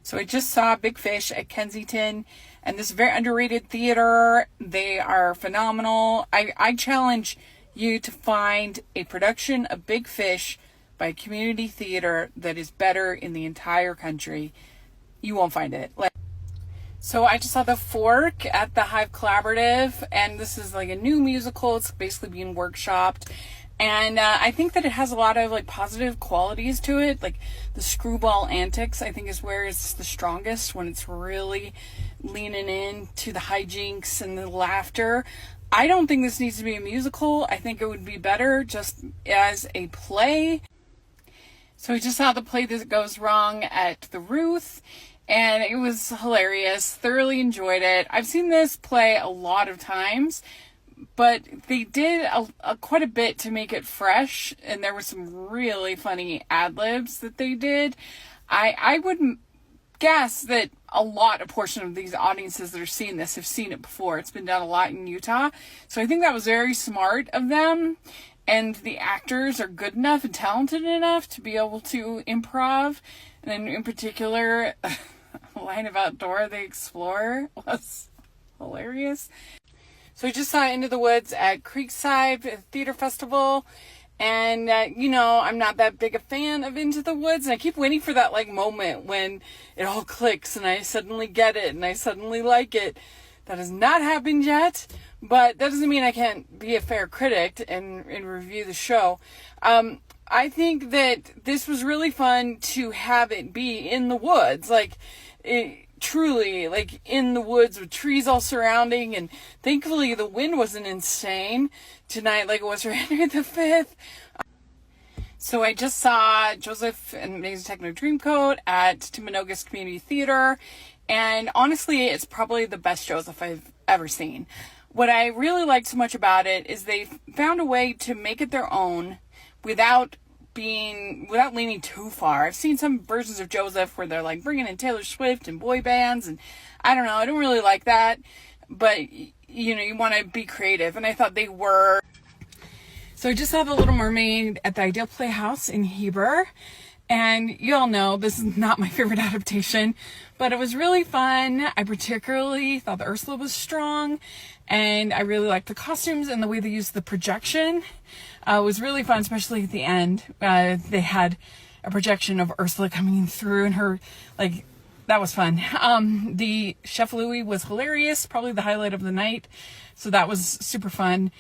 So I just saw Big Fish at Kensington, and this is very underrated theater. They are phenomenal. I challenge you to find a production of Big Fish by a community theater that is better in the entire country. You won't find it. So I just saw The Fork at the Hive Collaborative, and this is like a new musical. It's basically being workshopped. And I think that it has a lot of like positive qualities to it. Like the screwball antics, I think, is where it's the strongest, when it's really leaning in to the hijinks and the laughter. I don't think this needs to be a musical. I think it would be better just as a play. So we just saw the play That Goes Wrong at the Ruth, and it was hilarious. Thoroughly enjoyed it. I've seen this play a lot of times, but they did quite a bit to make it fresh, and there were some really funny ad-libs that they did. I would guess that a portion of these audiences that are seeing this have seen it before. It's been done a lot in Utah, so I think that was very smart of them, and the actors are good enough and talented enough to be able to improv. And then in particular, a line about Dora the Explorer was hilarious. So we just saw Into the Woods at Creekside Theater Festival. And, I'm not that big a fan of Into the Woods. And I keep waiting for that, moment when it all clicks and I suddenly get it and I suddenly like it. That has not happened yet. But that doesn't mean I can't be a fair critic and review the show. I think that this was really fun to have it be in the woods. Truly, in the woods with trees all surrounding, and thankfully the wind wasn't insane tonight like it was for Henry V. So I just saw Joseph and Amazing Techno Dreamcoat at Timpanogos Community Theater, and honestly, it's probably the best Joseph I've ever seen. What I really liked so much about it is they found a way to make it their own without leaning too far. I've seen some versions of Joseph where they're bringing in Taylor Swift and boy bands, and I don't know, I don't really like that, but you want to be creative, and I thought they were. So I just saw The Little Mermaid at the Ideal Playhouse in Heber, and you all know this is not my favorite adaptation, but it was really fun. I particularly thought the Ursula was strong, and I really liked the costumes and the way they used the projection. It was really fun, especially at the end. They had a projection of Ursula coming through, and her, that was fun. The Chef Louis was hilarious, probably the highlight of the night, so that was super fun.